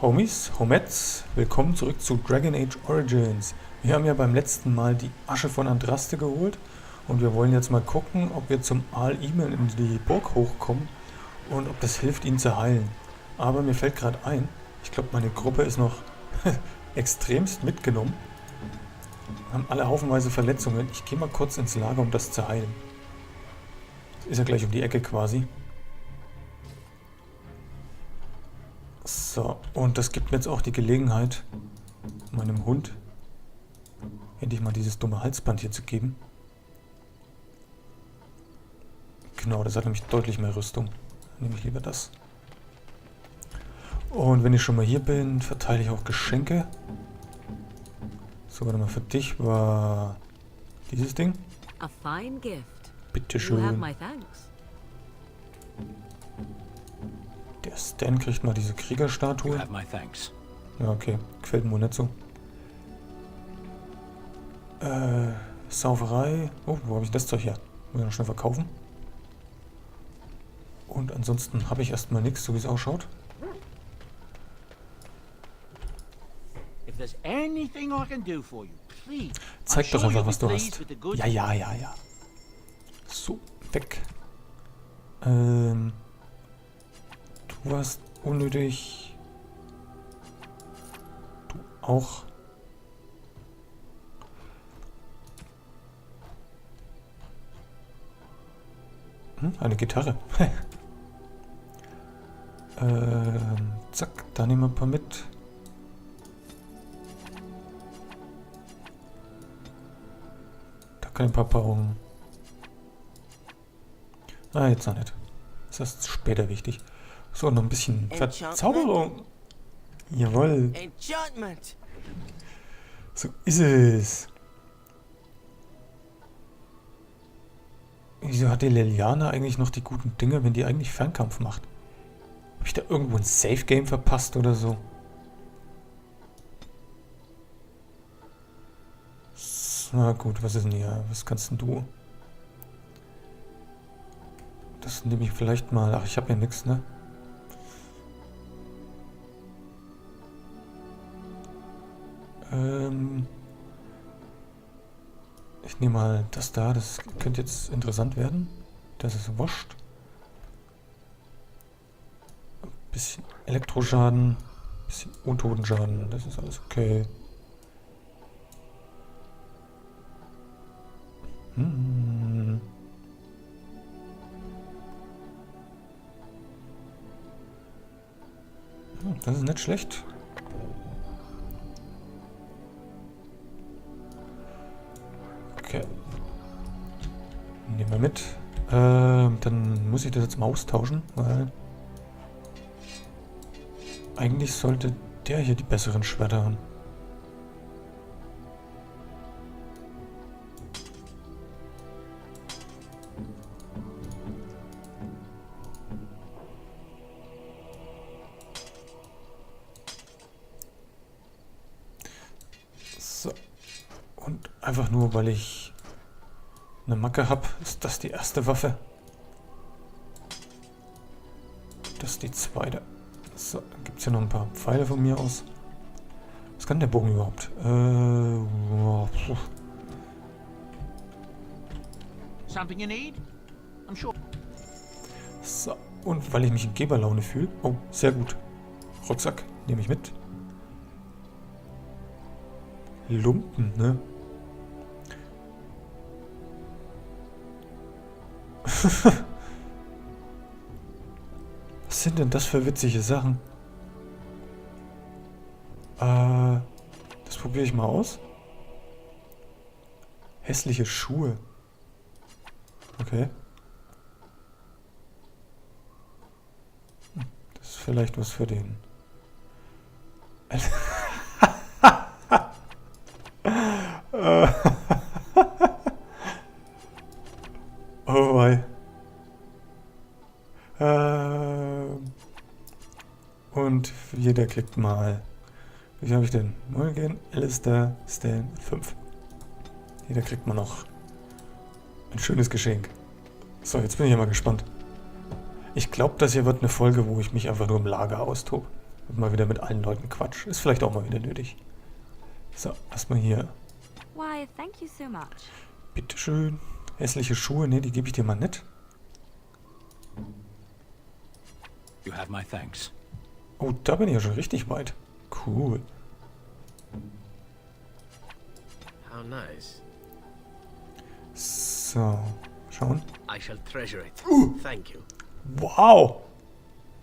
Homies, Homets, willkommen zurück zu Dragon Age Origins. Wir haben ja beim letzten Mal die Asche von Andraste geholt und wir wollen jetzt mal gucken, ob wir zum Aal-Imen in die Burg hochkommen und ob das hilft, ihn zu heilen. Aber mir fällt gerade ein, ich glaube meine Gruppe ist noch extremst mitgenommen. Wir haben alle haufenweise Verletzungen. Ich gehe mal kurz ins Lager, um das zu heilen. Das ist ja gleich um die Ecke quasi. So, und das gibt mir jetzt auch die Gelegenheit, meinem Hund endlich mal dieses dumme Halsband hier zu geben. Genau, das hat nämlich deutlich mehr Rüstung. Dann nehme ich lieber das. Und wenn ich schon mal hier bin, verteile ich auch Geschenke. So, warte mal, für dich war dieses Ding. A fine gift. Bitteschön. You have my thanks. Der Stan kriegt mal diese Kriegerstatue. Ja, okay. Gefällt mir wohl nicht so. Sauferei. Oh, wo habe ich das Zeug her? Muss ich noch schnell verkaufen. Und ansonsten habe ich erstmal nichts, so wie es ausschaut. Zeig doch einfach, was du hast. Ja. So, weg. Du warst unnötig. Du auch. Eine Gitarre. Zack, da nehmen wir ein paar mit. Da kann ein paar Paarungen. Ah, jetzt noch nicht. Das ist später wichtig. So, noch ein bisschen Verzauberung. Jawohl. So ist es. Wieso hat die Liliana eigentlich noch die guten Dinge, wenn die eigentlich Fernkampf macht? Habe ich da irgendwo ein Safe-Game verpasst oder so? Na gut, was ist denn hier? Was kannst denn du? Das nehme ich vielleicht mal. Ach, ich habe ja nichts, ne? Ich nehme mal das da. Das könnte jetzt interessant werden. Das ist wurscht. Ein bisschen Elektroschaden. Ein bisschen Untotenschaden. Das ist alles okay. Das ist nicht schlecht. Okay. Nehmen wir mit. Dann muss ich das jetzt mal austauschen, weil eigentlich sollte der hier die besseren Schwerter haben. So. Und einfach nur, weil ich eine Macke habe, ist das die erste Waffe. Das ist die zweite. So, dann gibt es hier noch ein paar Pfeile von mir aus. Was kann der Bogen überhaupt? So, und weil ich mich in Geberlaune fühle. Oh, sehr gut. Rucksack nehme ich mit. Lumpen, ne? Was sind denn das für witzige Sachen? Das probiere ich mal aus. Hässliche Schuhe. Okay. Das ist vielleicht was für den. Oh wei. Und jeder klickt mal. Wie viel habe ich denn? Morgan, Alistair, Stan, 5. Jeder kriegt mal noch ein schönes Geschenk. So, jetzt bin ich ja mal gespannt. Ich glaube, das hier wird eine Folge, wo ich mich einfach nur im Lager austobe. Und mal wieder mit allen Leuten Quatsch. Ist vielleicht auch mal wieder nötig. So, erstmal hier. Why, thank you so much. Bitteschön. Hässliche Schuhe, ne, die gebe ich dir mal nicht. You have my thanks. Oh, da bin ich ja schon richtig weit. Cool. How nice. So, schauen. I shall treasure it. Thank you. Wow.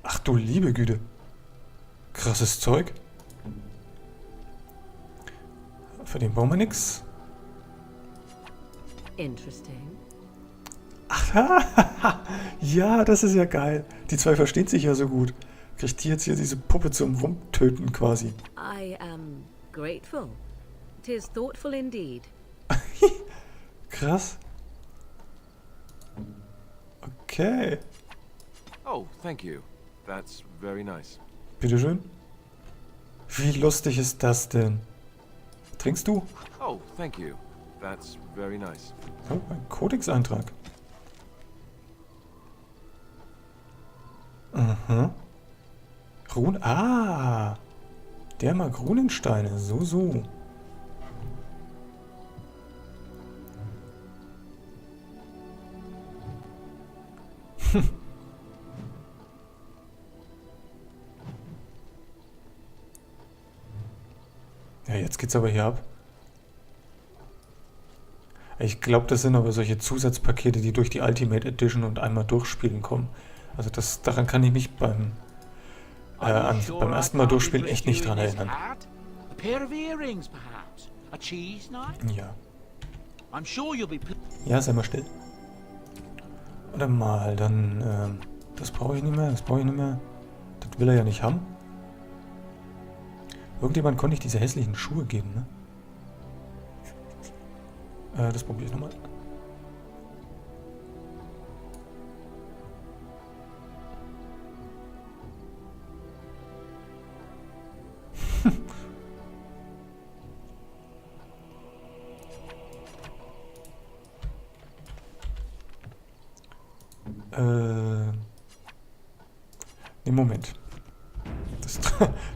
Ach du liebe Güte. Krasses Zeug. Für den brauchen wir nix. Interesting. Ja, das ist ja geil. Die zwei verstehen sich ja so gut. Kriegt die jetzt hier diese Puppe zum Rumtöten quasi. I am grateful. 'Tis thoughtful indeed. Krass. Okay. Oh, thank you. That's very nice. Bitteschön. Wie lustig ist das denn? Trinkst du? Oh, thank you. That's very nice. Oh, ein Kodex-Eintrag. Aha. Der mag Runensteine. So. Ja, jetzt geht's aber hier ab. Ich glaube, das sind aber solche Zusatzpakete, die durch die Ultimate Edition und einmal durchspielen kommen. Also daran kann ich mich beim ersten Mal durchspielen echt nicht dran erinnern. Ja. Ja, sei mal still. Warte mal, dann, das brauche ich nicht mehr, das will er ja nicht haben. Irgendjemand konnte ich diese hässlichen Schuhe geben, ne? Das probiere ich nochmal. Nee, Moment.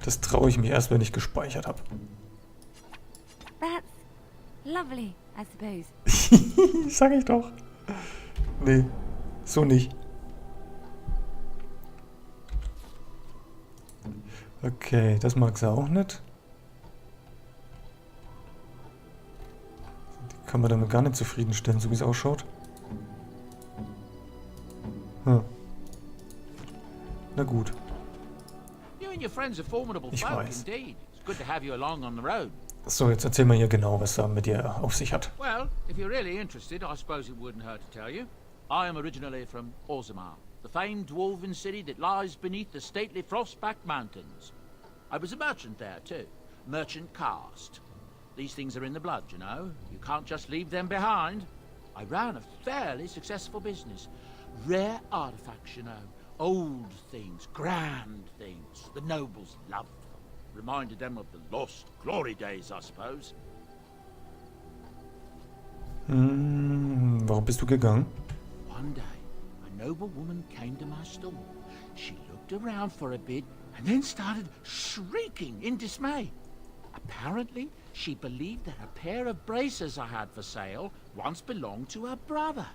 Das traue ich mir erst, wenn ich gespeichert habe. That's lovely, I suppose. Sag ich doch. Nee, so nicht. Okay, das mag sie auch nicht. Die kann man damit gar nicht zufriedenstellen, so wie es ausschaut. Na gut. Ich weiß. So, jetzt erzähl mal hier genau, was da mit dir auf sich hat. Well, if you're really interested, I suppose it wouldn't hurt to tell you. I am originally from Orzammar, the famed dwarven city that lies beneath the stately frost-backed mountains. I was a merchant there too, merchant caste. These things are in the blood, you know. You can't just leave them behind. I ran a fairly successful business. Rare artifacts, you know. Old things, grand things. The nobles loved them. Reminded them of the lost glory days, I suppose. Warum bist du gegangen? One day, a noble woman came to my store. She looked around for a bit and then started shrieking in dismay. Apparently, she believed that a pair of braces I had for sale once belonged to her brother.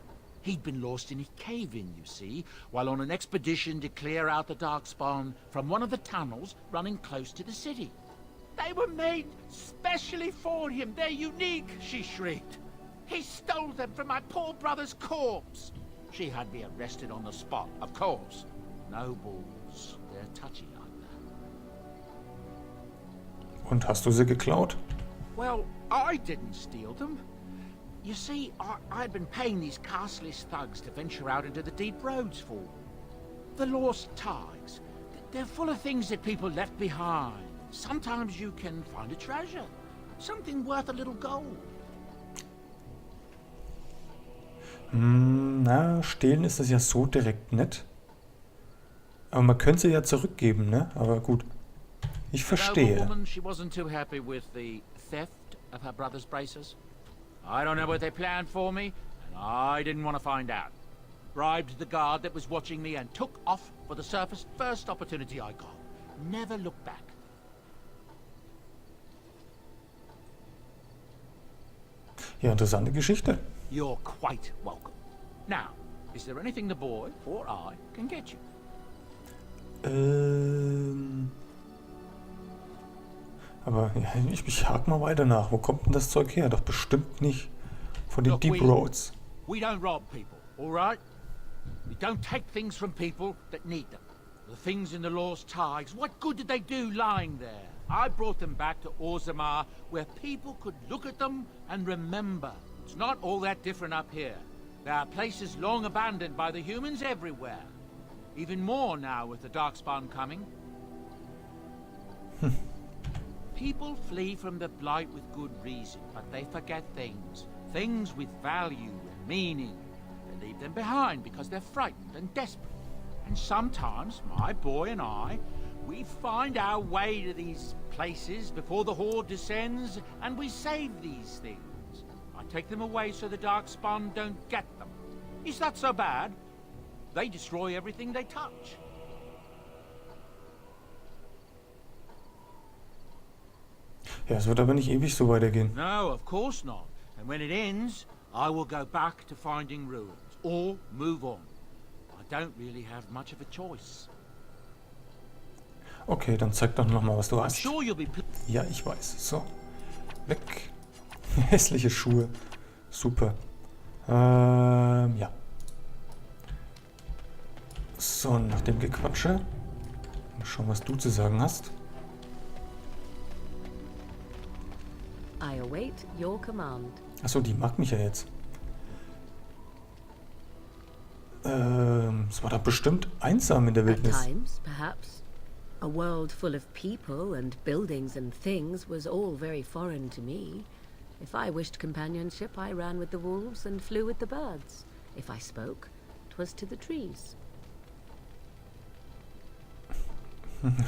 He'd been lost in a cave-in, you see, while on an expedition to clear out the Darkspawn from one of the tunnels running close to the city. They were made specially for him. They're unique, she shrieked. He stole them from my poor brother's corpse. She had me arrested on the spot, of course. Nobles, they're touchy like that. Und hast du sie geklaut? Well, I didn't steal them. You see, I'd been paying these castless thugs to venture out into the deep roads for them. The lost ties. They're full of things that people left behind. Sometimes you can find a treasure. Something worth a little gold. Na, stehlen ist das ja so direkt nicht. Aber man könnte sie ja zurückgeben, ne? Aber gut. Ich verstehe. The woman, she wasn't too happy with the theft of her brother's braces. I don't know what they planned for me, and I didn't want to find out. Bribed the guard that was watching me and took off for the surface first opportunity I got. never look back. Ja, interessante Geschichte. You're quite welcome. Now, is there anything the boy or I can get you? Aber ja, ich hake mal weiter nach. Wo kommt denn das Zeug her? Doch bestimmt nicht von den Look, Deep Roads. We don't rob people, all right? We don't take things from people that need them. The things in the lost tigers, what good did they do lying there? I brought them back to Orzammar, where people could look at them and remember. It's not all that different up here. There are places long abandoned by the humans everywhere. Even more now with the Darkspawn coming. People flee from the Blight with good reason, but they forget things. Things with value and meaning. They leave them behind because they're frightened and desperate. And sometimes, my boy and I, we find our way to these places before the Horde descends, and we save these things. I take them away so the Darkspawn don't get them. Is that so bad? They destroy everything they touch. Ja, es wird aber nicht ewig so weitergehen. No, of course not. And when it ends, I will go back to finding ruins, or move on. I don't really have much of a choice. Okay, dann zeig doch noch mal, was du I'm hast. sure you'll be Ja, ich weiß. So. Weg. Hässliche Schuhe. Super. Ja. So, nach dem Gequatsche. Mal schauen, was du zu sagen hast. I await your command. Achso, die mag mich ja jetzt. Es war da bestimmt einsam in der At Wildnis. times, perhaps. A world full of people and buildings and things was all very foreign to me. If I wished companionship, I ran with the wolves and flew with the birds. If I spoke, 'twas to the trees.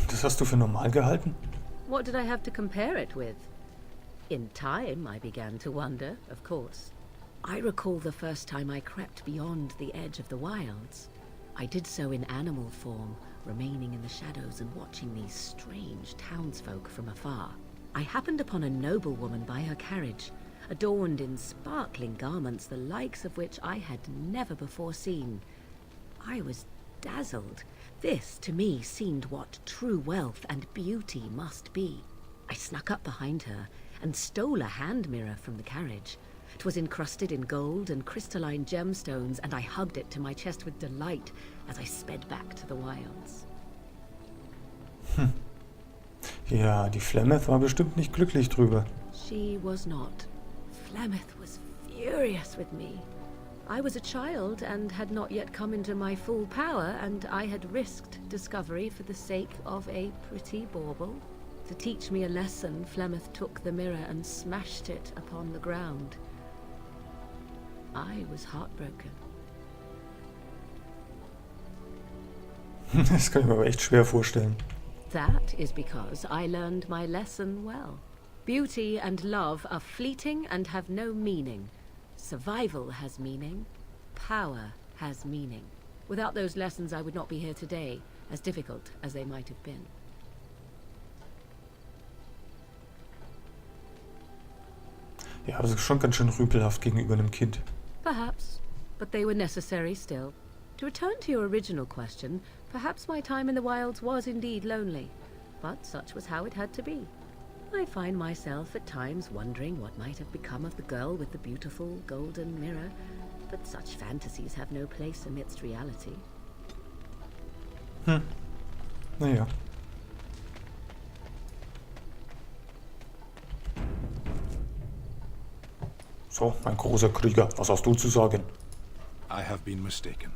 Das hast du für normal gehalten? What did I have to compare it with? In time, I began to wonder, of course. I recall the first time I crept beyond the edge of the wilds. I did so in animal form, remaining in the shadows and watching these strange townsfolk from afar. I happened upon a noblewoman by her carriage, adorned in sparkling garments the likes of which I had never before seen. I was dazzled. This, to me, seemed what true wealth and beauty must be. I snuck up behind her and stole a hand mirror from the carriage. 'Twas encrusted in gold and crystalline gemstones, and I hugged it to my chest with delight as I sped back to the wilds. Ja, die Flemeth war bestimmt nicht glücklich drüber. She was not. Flemeth was furious with me. I was a child and had not yet come into my full power, and I had risked discovery for the sake of a pretty bauble. To teach me a lesson, Flemeth took the mirror and smashed it upon the ground. I was heartbroken. Das kann ich mir aber echt schwer vorstellen. That is because I learned my lesson well. Beauty and love are fleeting and have no meaning. Survival has meaning. Power has meaning. Without those lessons, I would not be here today, as difficult as they might have been. Ja, das ist schon ganz schön rüpelhaft gegenüber einem Kind. Perhaps, but they were necessary still. To return to your original question, perhaps my time in the wilds was indeed lonely, but such was how it had to be. I find myself at times wondering what might have become of the girl with the beautiful golden mirror, but such fantasies have no place amidst reality. Naja. So, mein großer Krieger, was hast du zu sagen? I have been mistaken.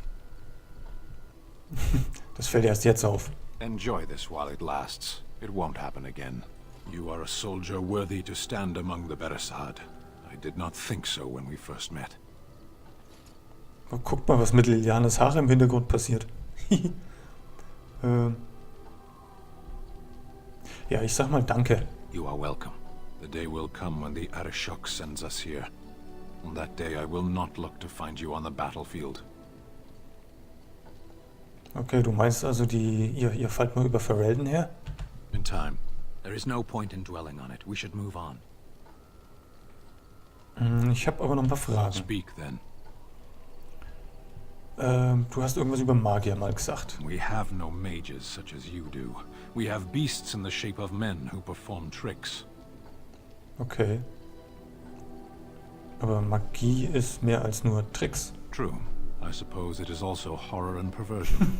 Das fällt erst jetzt auf. Enjoy this while it lasts. It won't happen again. You are a soldier worthy to stand among the Beresad. I did not think so when we first met. Aber guck mal, was mit Lilianes Haare im Hintergrund passiert. Ja, ich sag mal danke. You are welcome. The day will come when the Arishok sends us here. On that day I will not look to find you on the battlefield. Okay, du meinst also, ihr fallt mal über Ferelden her? In time. There is no point in dwelling on it. We should move on. Ich habe aber noch ein paar Fragen. Speak then. Du hast irgendwas über Magier mal gesagt. We have no mages such as you do. We have beasts in the shape of men who perform tricks. Okay. Aber Magie ist mehr als nur Tricks. True. I suppose it is also horror and perversion.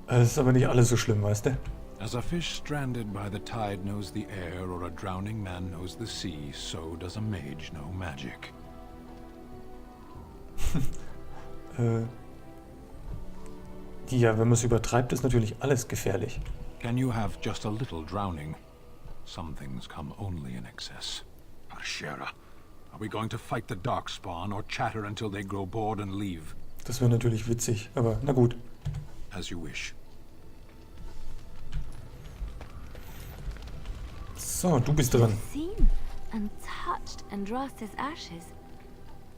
Es ist aber nicht alles so schlimm, weißt du? As a fish stranded by the tide knows the air, or a drowning man knows the sea, so does a mage know magic. Ja, wenn man es übertreibt, ist natürlich alles gefährlich. Can you have just a little drowning? Some things come only in excess. Arshera, are we going to fight the darkspawn or chatter until they grow bored and leave? Das wäre natürlich witzig, aber na gut. As you wish. So, du bist dran. Seen and touched Andraste's ashes.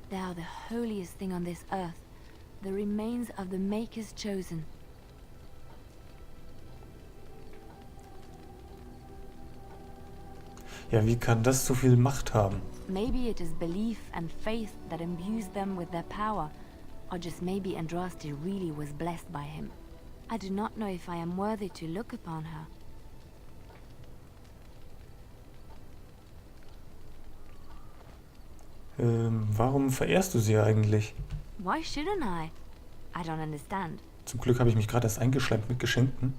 They are the holiest thing on this earth, the remains of the Maker's chosen. Ja, wie kann das so viel Macht haben? Maybe it is belief and faith that imbues them with their power, or just maybe Andraste really was blessed by him. I do not know if I am worthy to look upon her. Warum verehrst du sie eigentlich? Why shouldn't I? I don't understand. Zum Glück habe ich mich gerade erst eingeschleimt mit Geschenken.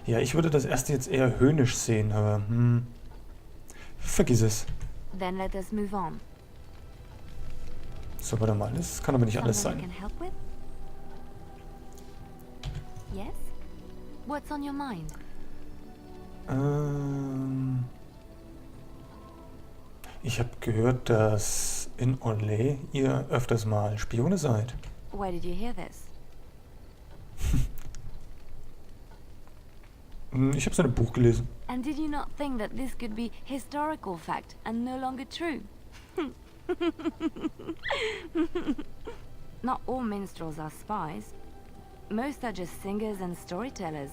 Ja, ich würde das erste jetzt eher höhnisch sehen, aber vergiss es. Then let us move on. So, warte mal, das kann aber nicht alles Something I sein. can help with? Yes? What's on your mind? Ich habe gehört, dass in Orlais ihr öfters mal Spione seid. Where did you hear this? Ich habe so ein Buch gelesen. And did you not think that this could be historical fact and no longer true? Not all minstrels are spies. Most are just singers and storytellers.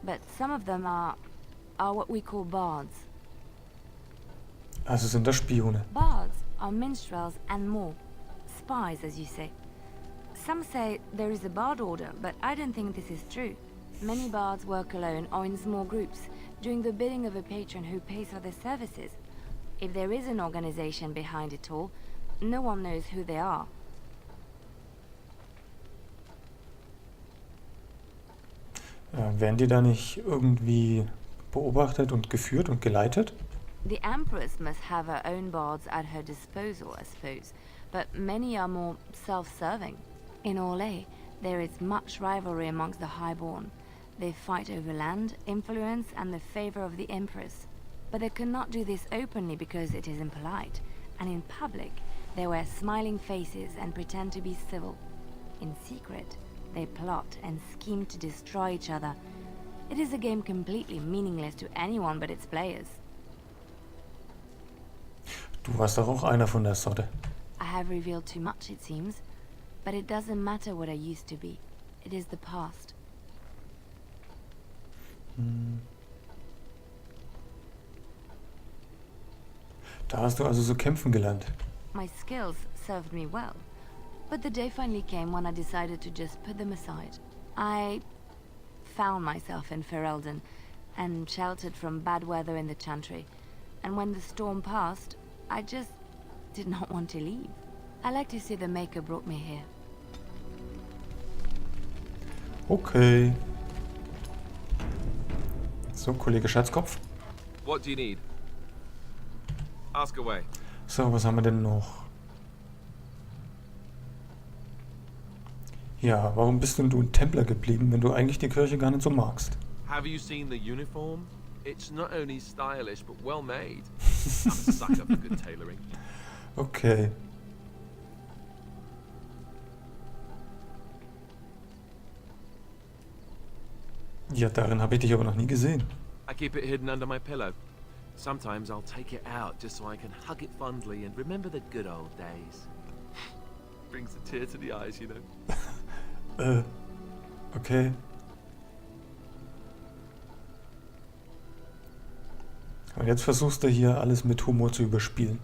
But some of them are what we call bards. Also sind das Spione. Bards are minstrels and more. Spies, as you say. Some say there is a bard order, but I don't think this is true. Many bards work alone or in small groups, doing the bidding of a patron who pays for their services. If there is an organization behind it all, no one knows who they are. Werden die da nicht irgendwie beobachtet und geführt und geleitet? The Empress must have her own bards at her disposal, I suppose, but many are more self-serving. In Orlais, there is much rivalry amongst the highborn. They fight over land, influence, and the favor of the Empress. But they cannot do this openly because it is impolite, and in public, they wear smiling faces and pretend to be civil. In secret, they plot and scheme to destroy each other. It is a game completely meaningless to anyone but its players. Du warst doch auch einer von der Sorte. I have revealed too much, it seems, but it doesn't matter what I used to be. It is the past. Da hast du also so kämpfen gelernt. My skills served me well, but the day finally came when I decided to just put them aside. I found myself in Ferelden and sheltered from bad weather in the Chantry, and when the storm passed, I just did not want to leave. I like to say the Maker brought me here. Okay. So, Kollege Scherzkopf. What do you need? Ask away. So, was haben wir denn noch? Ja, warum bist denn du ein Templer geblieben, wenn du eigentlich die Kirche gar nicht so magst? Have you seen the uniform? It's not only stylish, but well made. I'm a sucker for good tailoring. Okay. Ja, darin habe ich dich aber noch nie gesehen. I keep it hidden under my pillow. Sometimes I'll take it out just so I can hug it fondly and remember the good old days. Brings a tear to the eyes, you know. Okay. Und jetzt versuchst du hier alles mit Humor zu überspielen.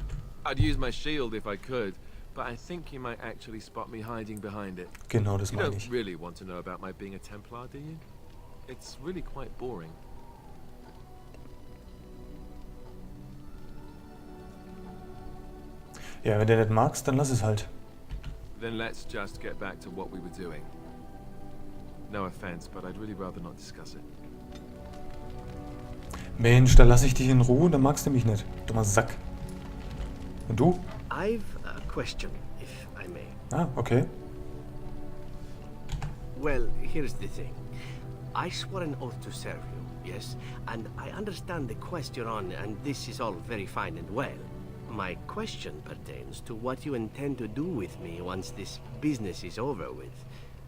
I'd use my shield if I could, but I think you might actually spot me hiding behind it. Genau, das You meine don't ich. really want to know about my being a Templar, do you? It's really quite boring. Ja, wenn du nicht magst, dann lass es halt. Then let's just get back to what we were doing. No offense, but I'd really rather not discuss it. Mensch, da lass ich dich in Ruhe, dann magst du mich nicht. Dummer Sack. Und du? I've a question, if I may. Ah, okay. Well, here's the thing. I swore an oath to serve you, yes? And I understand the quest you're on, and this is all very fine and well. My question pertains to what you intend to do with me once this business is over with,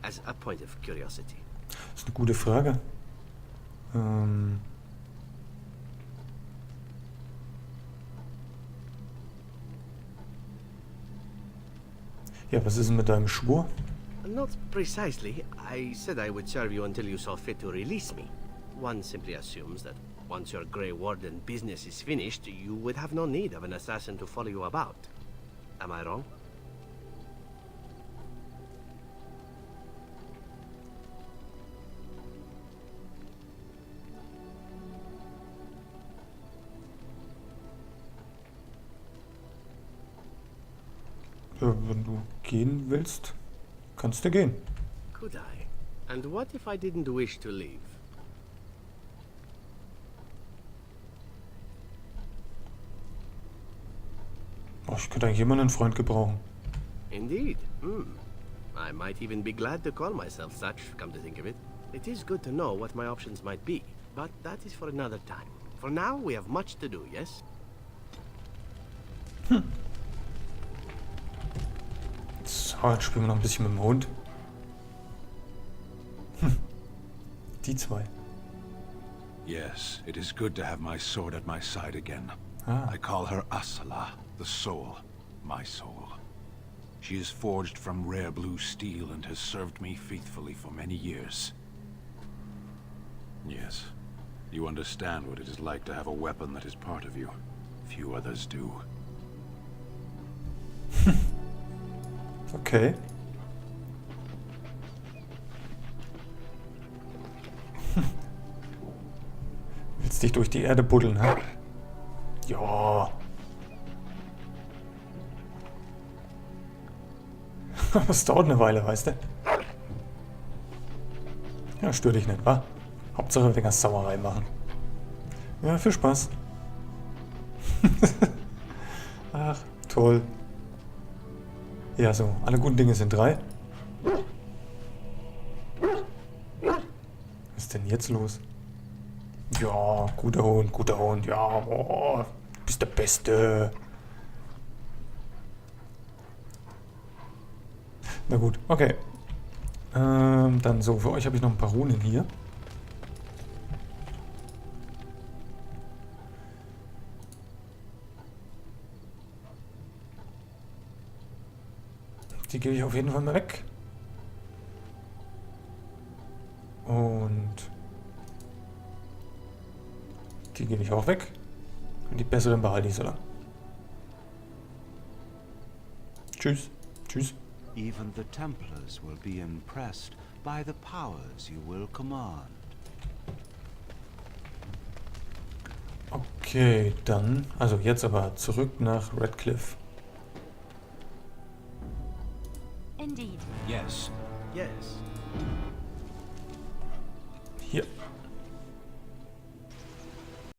as a point of curiosity. Das ist eine gute Frage. Ja, was ist denn mit deinem Schwur? Not precisely. I said I would serve you until you saw fit to release me. One simply assumes that once your Grey Warden business is finished, you would have no need of an assassin to follow you about. Am I wrong? Wenn du gehen willst, kannst du gehen. Could I? And what if I didn't wish to leave? Oh, ich könnte eigentlich immer einen Freund gebrauchen. Indeed. I might even be glad to call myself such, come to think of it. It is good to know what my options might be, but that is for another time. For now, we have much to do, yes? So, jetzt spielen wir noch ein bisschen mit dem Hund. Die zwei. Yes, it is good to have my sword at my side again. Ah. I call her Asala, the soul, my soul. She is forged from rare blue steel and has served me faithfully for many years. Yes, you understand what it is like to have a weapon that is part of you. Few others do. Okay. Willst dich durch die Erde buddeln, hä? Ja. Das dauert eine Weile, weißt du? Ja, stör dich nicht, wa? Hauptsache wegen Sauerei machen. Ja, viel Spaß. Ach, toll. Ja, so, alle guten Dinge sind drei. Was ist denn jetzt los? Ja, guter Hund, ja, oh, du bist der Beste. Na gut, okay. Dann so, für euch habe ich noch ein paar Runen hier. Die gebe ich auf jeden Fall mal weg. Und die gebe ich auch weg. Und die besseren behalte ich so lang. Tschüss. Tschüss. Even the Templars will be impressed by the powers you will command. Okay, dann, also jetzt aber zurück nach Redcliffe. Indeed. Yes. Yes. Hier.